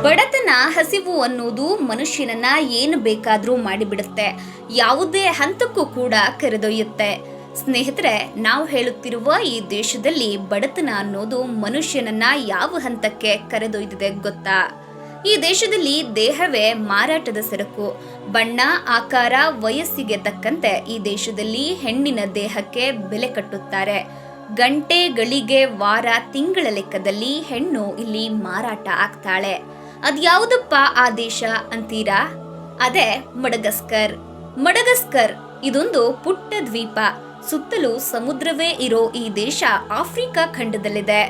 ಬಡತನ, ಹಸಿವು ಅನ್ನೋದು ಮನುಷ್ಯನನ್ನ ಏನು ಬೇಕಾದ್ರೂ ಮಾಡಿಬಿಡುತ್ತೆ, ಯಾವುದೇ ಹಂತಕ್ಕೂ ಕೂಡ ಕರೆದೊಯ್ಯುತ್ತೆ. ಸ್ನೇಹಿತರೆ, ನಾವು ಹೇಳುತ್ತಿರುವ ಈ ದೇಶದಲ್ಲಿ ಬಡತನ ಅನ್ನೋದು ಮನುಷ್ಯನನ್ನ ಯಾವ ಹಂತಕ್ಕೆ ಕರೆದೊಯ್ದಿದೆ ಗೊತ್ತಾ? ಈ ದೇಶದಲ್ಲಿ ದೇಹವೇ ಮಾರಾಟದ ಸರಕು. ಬಣ್ಣ, ಆಕಾರ, ವಯಸ್ಸಿಗೆ ತಕ್ಕಂತೆ ಈ ದೇಶದಲ್ಲಿ ಹೆಣ್ಣಿನ ದೇಹಕ್ಕೆ ಬೆಲೆ ಕಟ್ಟುತ್ತಾರೆ. ಗಂಟೆ, ಗಳಿಗೆ, ವಾರ, ತಿಂಗಳ ಲೆಕ್ಕದಲ್ಲಿ ಹೆಣ್ಣು ಇಲ್ಲಿ ಮಾರಾಟ ಆಗ್ತಾಳೆ. ಅದ್ಯಾವುದಪ್ಪ ಆ ದೇಶ ಅಂತೀರಾ? ಅದೇ ಮಡಗಸ್ಕರ್. ಮಡಗಸ್ಕರ್ ಇದೊಂದು ಪುಟ್ಟ ದ್ವೀಪ. ಸುತ್ತಲೂ ಸಮುದ್ರವೇ ಇರೋ ಈ ದೇಶ ಆಫ್ರಿಕಾ ಖಂಡದಲ್ಲಿದೆ.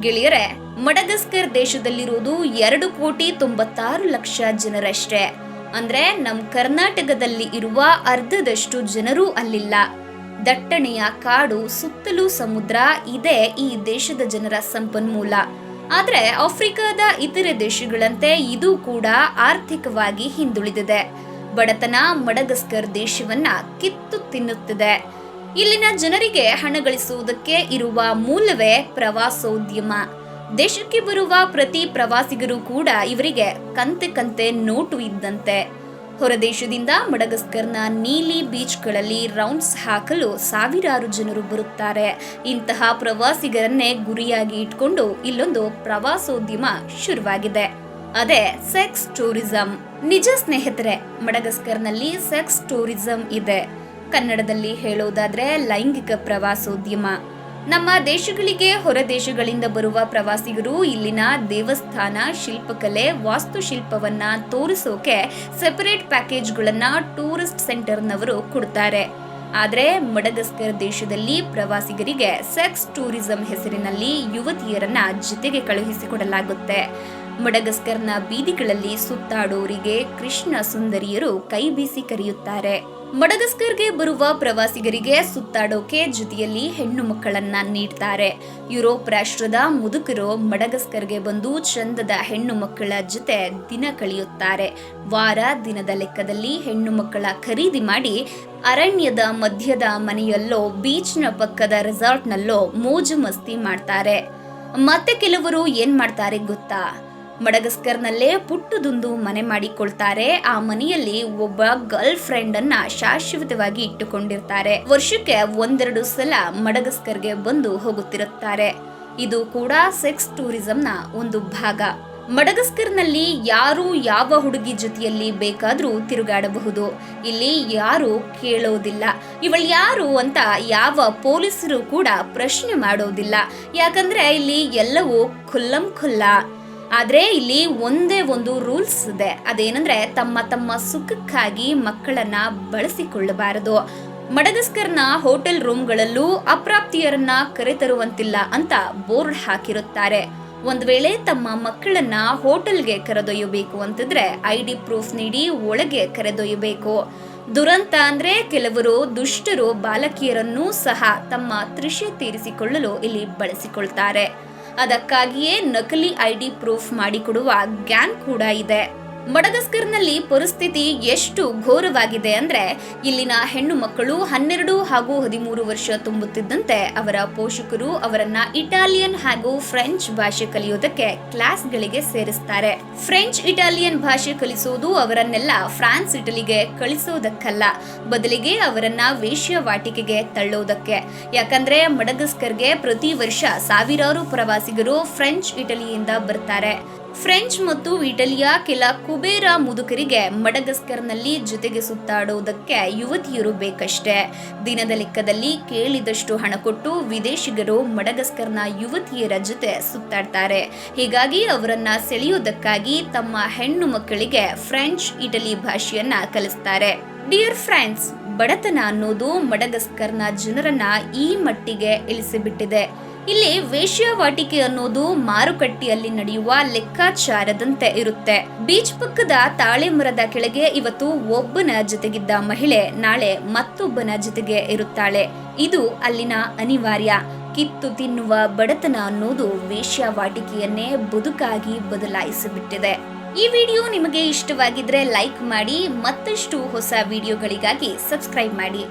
ಗೆಳೆಯರೆ, ಮಡಗಸ್ಕರ್ ದೇಶದಲ್ಲಿರೋದು 2,96,00,000 ಜನರಷ್ಟೇ. ಅಂದ್ರೆ ನಮ್ ಕರ್ನಾಟಕದಲ್ಲಿ ಇರುವ ಅರ್ಧದಷ್ಟು ಜನರೂ ಅಲ್ಲಿಲ್ಲ. ದಟ್ಟಣೆಯ ಕಾಡು, ಸುತ್ತಲೂ ಸಮುದ್ರ ಇದೇ ಈ ದೇಶದ ಜನರ ಸಂಪನ್ಮೂಲ. ಆದ್ರೆ ಆಫ್ರಿಕಾದ ಇತರೆ ದೇಶಗಳಂತೆ ಇದು ಕೂಡ ಆರ್ಥಿಕವಾಗಿ ಹಿಂದುಳಿದಿದೆ. ಬಡತನ ಮಡಗಸ್ಕರ್ ದೇಶವನ್ನ ಕಿತ್ತು ತಿನ್ನುತ್ತಿದೆ. ಇಲ್ಲಿನ ಜನರಿಗೆ ಹಣ ಗಳಿಸುವುದಕ್ಕೆ ಇರುವ ಮೂಲವೇ ಪ್ರವಾಸೋದ್ಯಮ. ದೇಶಕ್ಕೆ ಬರುವ ಪ್ರತಿ ಪ್ರವಾಸಿಗರು ಕೂಡ ಇವರಿಗೆ ಕಂತೆ ಕಂತೆ ನೋಟು ಇದ್ದಂತೆ. ಹೊರದೇಶದಿಂದ ಮಡಗಸ್ಕರ್ನ ನೀಲಿ ಬೀಚ್ಗಳಲ್ಲಿ ರೌಂಡ್ಸ್ ಹಾಕಲು ಸಾವಿರಾರು ಜನರು ಬರುತ್ತಾರೆ. ಇಂತಹ ಪ್ರವಾಸಿಗರನ್ನೇ ಗುರಿಯಾಗಿ ಇಟ್ಕೊಂಡು ಇಲ್ಲೊಂದು ಪ್ರವಾಸೋದ್ಯಮ ಶುರುವಾಗಿದೆ. ಅದೇ ಸೆಕ್ಸ್ ಟೂರಿಸಂ. ನಿಜ ಸ್ನೇಹಿತರೆ, ಮಡಗಸ್ಕರ್ನಲ್ಲಿ ಸೆಕ್ಸ್ ಟೂರಿಸಂ ಇದೆ. ಕನ್ನಡದಲ್ಲಿ ಹೇಳೋದಾದ್ರೆ ಲೈಂಗಿಕ ಪ್ರವಾಸೋದ್ಯಮ. ನಮ್ಮ ದೇಶಗಳಿಗೆ ಹೊರ ದೇಶಗಳಿಂದ ಬರುವ ಪ್ರವಾಸಿಗರು ಇಲ್ಲಿನ ದೇವಸ್ಥಾನ, ಶಿಲ್ಪಕಲೆ, ವಾಸ್ತುಶಿಲ್ಪವನ್ನ ತೋರಿಸೋಕೆ ಸೆಪರೇಟ್ ಪ್ಯಾಕೇಜ್ಗಳನ್ನ ಟೂರಿಸ್ಟ್ ಸೆಂಟರ್ನವರು ಕೊಡ್ತಾರೆ. ಆದ್ರೆ ಮಡಗಸ್ಕರ್ ದೇಶದಲ್ಲಿ ಪ್ರವಾಸಿಗರಿಗೆ ಸೆಕ್ಸ್ ಟೂರಿಸಂ ಹೆಸರಿನಲ್ಲಿ ಯುವತಿಯರನ್ನ ಜೊತೆಗೆ ಕಳುಹಿಸಿಕೊಡಲಾಗುತ್ತೆ. ಮಡಗಸ್ಕರ್ನ ಬೀದಿಗಳಲ್ಲಿ ಸುತ್ತಾಡೋರಿಗೆ ಕೃಷ್ಣ ಸುಂದರಿಯರು ಕೈ ಬೀಸಿ ಕರೆಯುತ್ತಾರೆ. ಮಡಗಸ್ಕರ್ಗೆ ಬರುವ ಪ್ರವಾಸಿಗರಿಗೆ ಸುತ್ತಾಡೋಕೆ ಜೊತೆಯಲ್ಲಿ ಹೆಣ್ಣು ಮಕ್ಕಳನ್ನ ನೀಡ್ತಾರೆ. ಯುರೋಪ್ ರಾಷ್ಟ್ರದ ಮುದುಕರು ಮಡಗಸ್ಕರ್ಗೆ ಬಂದು ಚಂದದ ಹೆಣ್ಣು ಮಕ್ಕಳ ಜೊತೆ ದಿನ ಕಳೆಯುತ್ತಾರೆ. ವಾರ ದಿನದ ಲೆಕ್ಕದಲ್ಲಿ ಹೆಣ್ಣು ಮಕ್ಕಳ ಖರೀದಿ ಮಾಡಿ ಅರಣ್ಯದ ಮಧ್ಯದ ಮನೆಯಲ್ಲೋ, ಬೀಚ್ನ ಪಕ್ಕದ ರೆಸಾರ್ಟ್ನಲ್ಲೋ ಮೋಜು ಮಸ್ತಿ ಮಾಡ್ತಾರೆ. ಮತ್ತೆ ಕೆಲವರು ಏನ್ ಮಾಡ್ತಾರೆ ಗೊತ್ತಾ? ಮಡಗಸ್ಕರ್ನಲ್ಲೇ ಪುಟ್ಟದೊಂದು ಮನೆ ಮಾಡಿಕೊಳ್ತಾರೆ. ಆ ಮನೆಯಲ್ಲಿ ಒಬ್ಬ ಗರ್ಲ್ ಫ್ರೆಂಡ್ ಅನ್ನ ಶಾಶ್ವತವಾಗಿ ಇಟ್ಟುಕೊಂಡಿರ್ತಾರೆ. ವರ್ಷಕ್ಕೆ 1-2 ಸಲ ಮಡಗಸ್ಕರ್ಗೆ ಬಂದು ಹೋಗುತ್ತಿರುತ್ತಾರೆ. ಇದು ಕೂಡ ಸೆಕ್ಸ್ ಟೂರಿಸಂನ ಒಂದು ಭಾಗ. ಮಡಗಸ್ಕರ್ನಲ್ಲಿ ಯಾರು ಯಾವ ಹುಡುಗಿ ಜೊತೆಯಲ್ಲಿ ಬೇಕಾದ್ರೂ ತಿರುಗಾಡಬಹುದು. ಇಲ್ಲಿ ಯಾರು ಕೇಳೋದಿಲ್ಲ. ಇವಳು ಯಾರು ಅಂತ ಯಾವ ಪೊಲೀಸರು ಕೂಡ ಪ್ರಶ್ನೆ ಮಾಡೋದಿಲ್ಲ. ಯಾಕಂದ್ರೆ ಇಲ್ಲಿ ಎಲ್ಲವೂ ಖುಲ್ಲಂ ಖುಲ್ಲಾ. ಆದ್ರೆ ಇಲ್ಲಿ ಒಂದೇ ಒಂದು ರೂಲ್ಸ್ ಇದೆ. ಅದೇನಂದ್ರೆ ತಮ್ಮ ತಮ್ಮ ಸುಖಕ್ಕಾಗಿ ಮಕ್ಕಳನ್ನ ಬಳಸಿಕೊಳ್ಳಬಾರದು. ಮಡಗಸ್ಕರ್ನ ಹೋಟೆಲ್ ರೂಮ್ಗಳಲ್ಲೂ ಅಪ್ರಾಪ್ತಿಯರನ್ನ ಕರೆತರುವಂತಿಲ್ಲ ಅಂತ ಬೋರ್ಡ್ ಹಾಕಿರುತ್ತಾರೆ. ಒಂದ್ ವೇಳೆ ತಮ್ಮ ಮಕ್ಕಳನ್ನ ಹೋಟೆಲ್ಗೆ ಕರೆದೊಯ್ಯಬೇಕು ಅಂತಿದ್ರೆ ID ಪ್ರೂಫ್ ನೀಡಿ ಒಳಗೆ ಕರೆದೊಯ್ಯಬೇಕು. ದುರಂತ ಅಂದ್ರೆ ಕೆಲವರು ದುಷ್ಟರು ಬಾಲಕಿಯರನ್ನೂ ಸಹ ತಮ್ಮ ತೃಷೆ ತೀರಿಸಿಕೊಳ್ಳಲು ಇಲ್ಲಿ ಬಳಸಿಕೊಳ್ತಾರೆ. ಅದಕ್ಕಾಗಿಯೇ ನಕಲಿ ID ಪ್ರೂಫ್ ಮಾಡಿಕೊಡುವ ಗ್ಯಾಂಗ್ ಕೂಡ ಇದೆ. ಮಡಗಸ್ಕರ್ನಲ್ಲಿ ಪರಿಸ್ಥಿತಿ ಎಷ್ಟು ಘೋರವಾಗಿದೆ ಅಂದ್ರೆ ಇಲ್ಲಿನ ಹೆಣ್ಣು ಮಕ್ಕಳು 12 ಹಾಗೂ 13 ವರ್ಷ ತುಂಬುತ್ತಿದ್ದಂತೆ ಅವರ ಪೋಷಕರು ಅವರನ್ನ ಇಟಾಲಿಯನ್ ಹಾಗೂ ಫ್ರೆಂಚ್ ಭಾಷೆ ಕಲಿಯೋದಕ್ಕೆ ಕ್ಲಾಸ್ಗಳಿಗೆ ಸೇರಿಸ್ತಾರೆ. ಫ್ರೆಂಚ್, ಇಟಾಲಿಯನ್ ಭಾಷೆ ಕಲಿಸೋದು ಅವರನ್ನೆಲ್ಲ ಫ್ರಾನ್ಸ್, ಇಟಲಿಗೆ ಕಳಿಸೋದಕ್ಕಲ್ಲ, ಬದಲಿಗೆ ಅವರನ್ನ ವೇಶ್ಯಾವಾಟಿಕೆಗೆ ತಳ್ಳೋದಕ್ಕೆ. ಯಾಕಂದ್ರೆ ಮಡಗಸ್ಕರ್ಗೆ ಪ್ರತಿ ವರ್ಷ ಸಾವಿರಾರು ಪ್ರವಾಸಿಗರು ಫ್ರೆಂಚ್, ಇಟಲಿಯಿಂದ ಬರ್ತಾರೆ. ಫ್ರೆಂಚ್ ಮತ್ತು ಇಟಲಿಯ ಕೆಲ ಕುಬೇರ ಮುದುಕರಿಗೆ ಮಡಗಸ್ಕರ್ನಲ್ಲಿ ಜೊತೆಗೆ ಸುತ್ತಾಡೋದಕ್ಕೆ ಯುವತಿಯರು ಬೇಕಷ್ಟೇ. ದಿನದ ಲೆಕ್ಕದಲ್ಲಿ ಕೇಳಿದಷ್ಟು ಹಣ ಕೊಟ್ಟು ವಿದೇಶಿಗರು ಮಡಗಸ್ಕರ್ನ ಯುವತಿಯರ ಜೊತೆ ಸುತ್ತಾಡ್ತಾರೆ. ಹೀಗಾಗಿ ಅವರನ್ನ ಸೆಳೆಯೋದಕ್ಕಾಗಿ ತಮ್ಮ ಹೆಣ್ಣು ಮಕ್ಕಳಿಗೆ ಫ್ರೆಂಚ್, ಇಟಲಿ ಭಾಷೆಯನ್ನ ಕಲಿಸ್ತಾರೆ. ಡಿಯರ್ ಫ್ರೆಂಡ್ಸ್, ಬಡತನ ಅನ್ನೋದು ಮಡಗಸ್ಕರ್ನ ಜನರನ್ನ ಈ ಮಟ್ಟಿಗೆ ಇಳಿಸಿಬಿಟ್ಟಿದೆ. ಇಲ್ಲಿ ವೇಶ್ಯಾವಾಟಿಕೆ ಅನ್ನೋದು ಮಾರುಕಟ್ಟೆಯಲ್ಲಿ ನಡೆಯುವ ಲೆಕ್ಕಾಚಾರದಂತೆ ಇರುತ್ತೆ. ಬೀಚ್ ಪಕ್ಕದ ತಾಳೆ ಮರದ ಕೆಳಗೆ ಇವತ್ತು ಒಬ್ಬನ ಜೊತೆಗಿದ್ದ ಮಹಿಳೆ ನಾಳೆ ಮತ್ತೊಬ್ಬನ ಜೊತೆಗೆ ಇರುತ್ತಾಳೆ. ಇದು ಅಲ್ಲಿನ ಅನಿವಾರ್ಯ. ಕಿತ್ತು ತಿನ್ನುವ ಬಡತನ ಅನ್ನೋದು ವೇಶ್ಯಾವಾಟಿಕೆಯನ್ನೇ ಬದುಕಾಗಿ ಬದಲಾಯಿಸಿಬಿಟ್ಟಿದೆ. ಈ ವಿಡಿಯೋ ನಿಮಗೆ ಇಷ್ಟವಾಗಿದ್ರೆ ಲೈಕ್ ಮಾಡಿ, ಮತ್ತಷ್ಟು ಹೊಸ ವಿಡಿಯೋಗಳಿಗಾಗಿ ಸಬ್ಸ್ಕ್ರೈಬ್ ಮಾಡಿ.